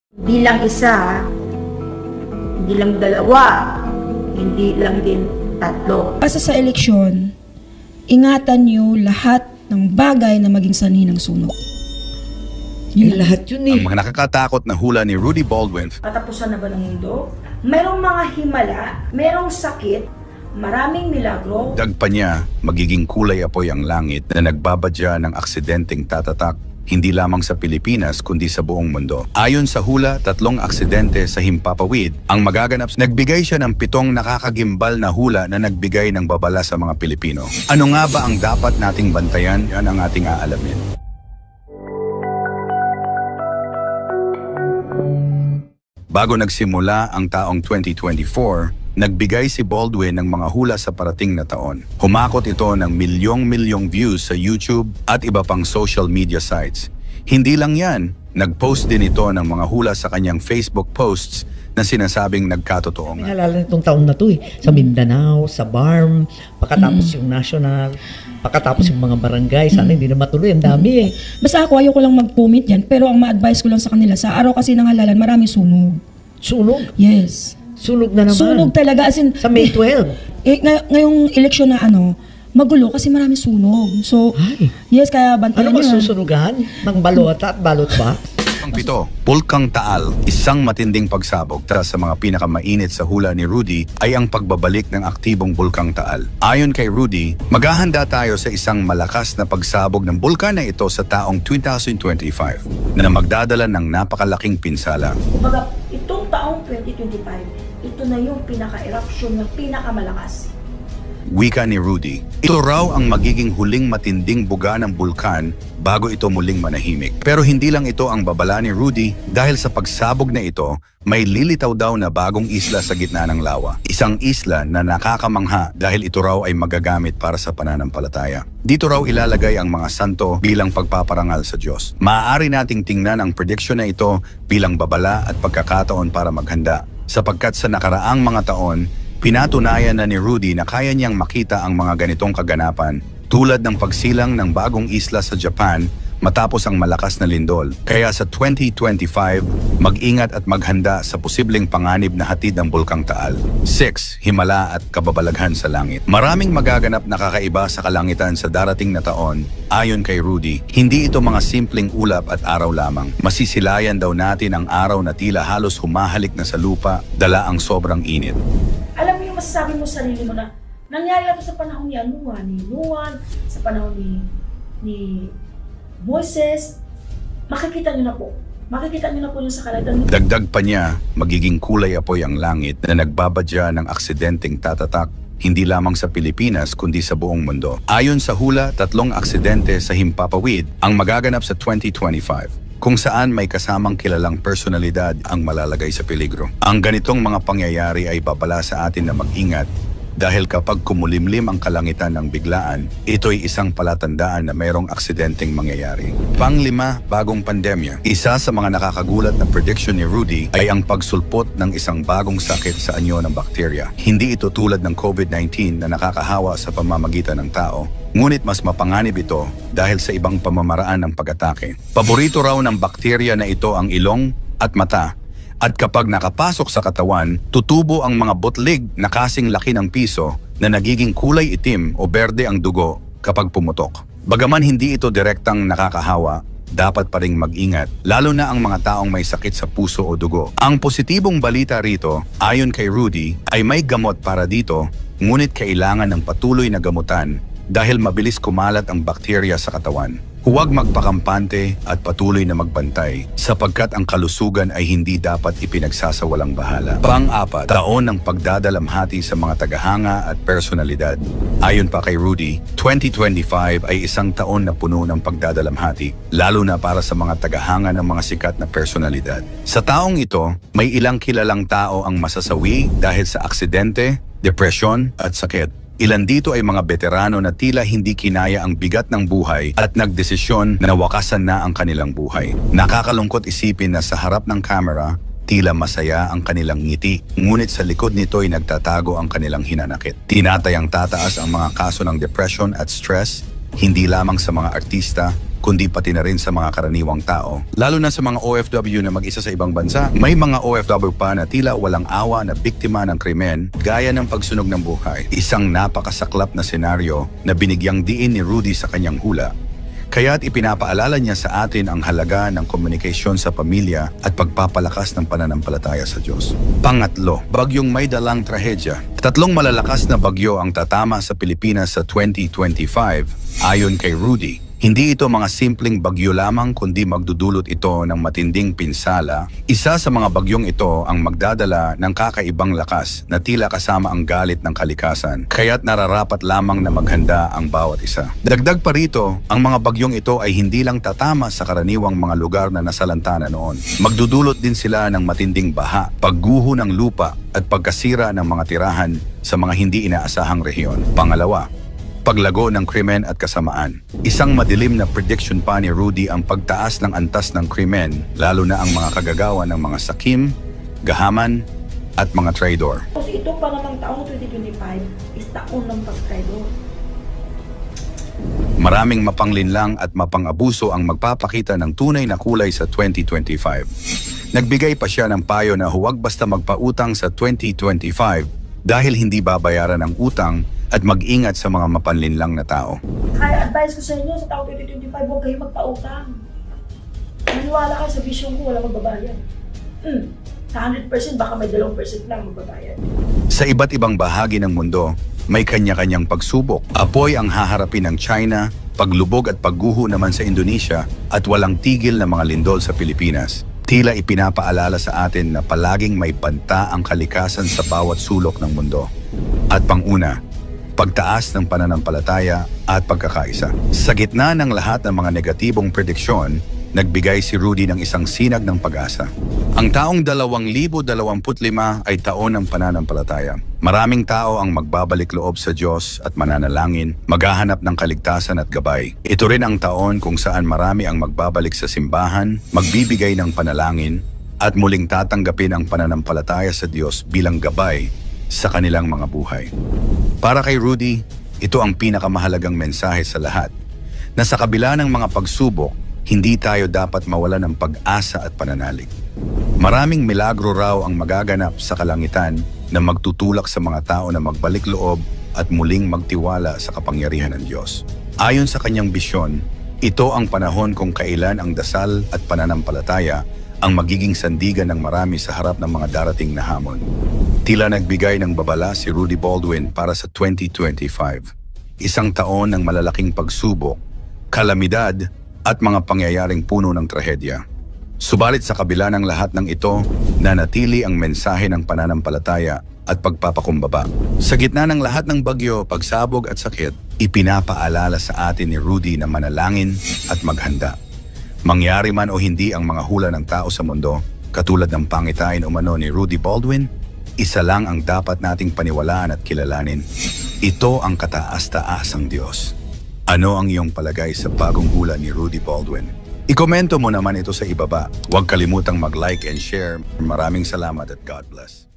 Hindi lang isa, hindi lang dalawa, hindi lang din tatlo. Basta sa eleksyon, ingatan niyo lahat ng bagay na maging sanhi ng sunog. Yung lahat yun eh. Ang mga nakakatakot na hula ni Rudy Baldwin. Katapusan na ba ng mundo? Merong mga himala, merong sakit, maraming milagro. Dagpa niya, magiging kulay apoy ang langit na nagbabadya ng aksidenteng tatatak hindi lamang sa Pilipinas kundi sa buong mundo. Ayon sa hula, 3 aksidente sa Himpapawid ang magaganap. Nagbigay siya ng 7 nakakagimbal na hula na nagbigay ng babala sa mga Pilipino. Ano nga ba ang dapat nating bantayan? Yan ang ating aalamin. Bago nagsimula ang taong 2024, nagbigay si Baldwin ng mga hula sa parating na taon. Humakot ito ng milyong-milyong views sa YouTube at iba pang social media sites. Hindi lang yan, nag-post din ito ng mga hula sa kanyang Facebook posts na sinasabing nagkatotoo nga. Naalala nitong taon na to eh. Sa Mindanao, sa BARM, pagkatapos yung national, pagkatapos yung mga barangay. Sana hindi na matuloy, ang dami eh. Basta ako, ayoko lang mag-comment yan, pero ang ma-advise ko lang sa kanila, sa araw kasi ng halalan, maraming sunog. Sunog? Yes. Sunog na naman. Sunog talaga, as in, Sa May 12. ngayong eleksyon na magulo kasi maraming sunog. So, Ay. yes, kaya bantayan Ano niyo. magsusunugan? Mang balota at balot ba? Ang 7, Bulkang Taal, isang matinding pagsabog. Tara sa mga pinakamainit sa hula ni Rudy ay ang pagbabalik ng aktibong Bulkang Taal. Ayon kay Rudy, maghahanda tayo sa isang malakas na pagsabog ng bulkan na ito sa taong 2025 na magdadala ng napakalaking pinsala. Kumbaga, itong taong 2025, ito na yung pinaka-eruption ng pinakamalakas. Wika ni Rudy, ito raw ang magiging huling matinding buga ng bulkan bago ito muling manahimik. Pero hindi lang ito ang babala ni Rudy dahil sa pagsabog na ito, may lilitaw daw na bagong isla sa gitna ng lawa. Isang isla na nakakamangha dahil ito raw ay magagamit para sa pananampalataya. Dito raw ilalagay ang mga santo bilang pagpaparangal sa Diyos. Maaari nating tingnan ang prediction na ito bilang babala at pagkakataon para maghanda. Sapagkat sa nakaraang mga taon, pinatunayan na ni Rudy na kaya niyang makita ang mga ganitong kaganapan tulad ng pagsilang ng bagong isla sa Japan matapos ang malakas na lindol. Kaya sa 2025, mag-ingat at maghanda sa posibleng panganib na hatid ng Bulkang Taal. 6. Himala at kababalaghan sa langit. Maraming magaganap na kakaiba sa kalangitan sa darating na taon. Ayon kay Rudy, hindi ito mga simpleng ulap at araw lamang. Masisilayan daw natin ang araw na tila halos humahalik na sa lupa, dala ang sobrang init. Alam mo yung masasabi mo sa sarili mo na nangyari ito sa panahon ni Noah, sa panahon ni Moises. Makikita nyo na po. Makikita nyo na po yung sa kalagdan. Dagdag pa niya, magiging kulay apoy ang langit na nagbabadya ng aksidenteng tatatak hindi lamang sa Pilipinas kundi sa buong mundo. Ayon sa hula, 3 aksidente sa Himpapawid ang magaganap sa 2025. Kung saan may kasamang kilalang personalidad ang malalagay sa peligro. Ang ganitong mga pangyayari ay babala sa atin na mag-ingat dahil kapag kumulimlim ang kalangitan ng biglaan, ito'y isang palatandaan na mayroong aksidenteng mangyayari. 5, bagong pandemya. Isa sa mga nakakagulat na prediction ni Rudy ay ang pagsulpot ng isang bagong sakit sa anyo ng bakterya. Hindi ito tulad ng COVID-19 na nakakahawa sa pamamagitan ng tao, ngunit mas mapanganib ito dahil sa ibang pamamaraan ng pag-atake. Paborito raw ng bakterya na ito ang ilong at mata. At kapag nakapasok sa katawan, tutubo ang mga butlig na kasing laki ng piso na nagiging kulay itim o berde ang dugo kapag pumutok. Bagaman hindi ito direktang nakakahawa, dapat pa ring mag-ingat, lalo na ang mga taong may sakit sa puso o dugo. Ang positibong balita rito, ayon kay Rudy, ay may gamot para dito, ngunit kailangan ng patuloy na gamutan dahil mabilis kumalat ang bakterya sa katawan. Huwag magpakampante at patuloy na magbantay sapagkat ang kalusugan ay hindi dapat ipinagsasawalang bahala. 4, taon ng pagdadalamhati sa mga tagahanga at personalidad. Ayon pa kay Rudy, 2025 ay isang taon na puno ng pagdadalamhati, lalo na para sa mga tagahanga ng mga sikat na personalidad. Sa taong ito, may ilang kilalang tao ang masasawi dahil sa aksidente, depresyon at sakit. Ilan dito ay mga veterano na tila hindi kinaya ang bigat ng buhay at nagdesisyon na wakasan na ang kanilang buhay. Nakakalungkot isipin na sa harap ng kamera, tila masaya ang kanilang ngiti, ngunit sa likod nito ay nagtatago ang kanilang hinanakit. Tinatayang tataas ang mga kaso ng depression at stress, hindi lamang sa mga artista, kundi pati na rin sa mga karaniwang tao. Lalo na sa mga OFW na mag-isa sa ibang bansa, may mga OFW pa na tila walang awa na biktima ng krimen gaya ng pagsunog ng buhay. Isang napakasaklap na senaryo na binigyang diin ni Rudy sa kanyang hula. Kaya't ipinapaalala niya sa atin ang halaga ng komunikasyon sa pamilya at pagpapalakas ng pananampalataya sa Diyos. Pangatlo, bagyong may dalang trahedya. 3 malalakas na bagyo ang tatama sa Pilipinas sa 2025 ayon kay Rudy. Hindi ito mga simpleng bagyo lamang kundi magdudulot ito ng matinding pinsala. Isa sa mga bagyong ito ang magdadala ng kakaibang lakas na tila kasama ang galit ng kalikasan. Kaya't nararapat lamang na maghanda ang bawat isa. Dagdag pa rito, ang mga bagyong ito ay hindi lang tatama sa karaniwang mga lugar na nasalanta na noon. Magdudulot din sila ng matinding baha, pagguho ng lupa at pagkasira ng mga tirahan sa mga hindi inaasahang rehiyon. Pangalawa, paglago ng krimen at kasamaan. Isang madilim na prediction pa ni Rudy ang pagtaas ng antas ng krimen, lalo na ang mga kagagawa ng mga sakim, gahaman, at mga traidor. Kasi ito pa namang taong 2025 is taon ng pag-traidor. Maraming mapanglinlang at mapang-abuso ang magpapakita ng tunay na kulay sa 2025. Nagbigay pa siya ng payo na huwag basta magpautang sa 2025 dahil hindi babayaran ang utang at mag-ingat sa mga mapanlinlang na tao. Kaya advice ko sa inyo, sa taong 2025, huwag kayo magpautang. Maniwala ka sa vision ko, wala magbabayad. Sa 100%, baka may 2% lang magbabayad. Sa iba't ibang bahagi ng mundo, may kanya-kanyang pagsubok. Apoy ang haharapin ng China, paglubog at pagguho naman sa Indonesia, at walang tigil na mga lindol sa Pilipinas. Tila ipinapaalala sa atin na palaging may banta ang kalikasan sa bawat sulok ng mundo. At panguna, pagtaas ng pananampalataya at pagkakaisa. Sa gitna ng lahat ng mga negatibong prediksyon, nagbigay si Rudy ng isang sinag ng pag-asa. Ang taong 2025 ay taon ng pananampalataya. Maraming tao ang magbabalik loob sa Diyos at mananalangin, maghahanap ng kaligtasan at gabay. Ito rin ang taon kung saan marami ang magbabalik sa simbahan, magbibigay ng panalangin, at muling tatanggapin ang pananampalataya sa Diyos bilang gabay sa kanilang mga buhay. Para kay Rudy, ito ang pinakamahalagang mensahe sa lahat, na sa kabila ng mga pagsubok, hindi tayo dapat mawala ng pag-asa at pananalig. Maraming milagro raw ang magaganap sa kalangitan na magtutulak sa mga tao na magbalik loob at muling magtiwala sa kapangyarihan ng Diyos. Ayon sa kanyang bisyon, ito ang panahon kung kailan ang dasal at pananampalataya ang magiging sandigan ng marami sa harap ng mga darating na hamon. Tila nagbigay ng babala si Rudy Baldwin para sa 2025. Isang taon ng malalaking pagsubok, kalamidad, at mga pangyayaring puno ng trahedya. Subalit sa kabila ng lahat ng ito, nanatili ang mensahe ng pananampalataya at pagpapakumbaba. Sa gitna ng lahat ng bagyo, pagsabog at sakit, ipinapaalala sa atin ni Rudy na manalangin at maghanda. Mangyari man o hindi ang mga hula ng tao sa mundo, katulad ng pangitain umano ni Rudy Baldwin, isa lang ang dapat nating paniwalaan at kilalanin. Ito ang kataas-taasang Diyos. Ano ang iyong palagay sa bagong hula ni Rudy Baldwin? Ikomento mo naman ito sa ibaba. Huwag kalimutang mag-like and share. Maraming salamat at God bless.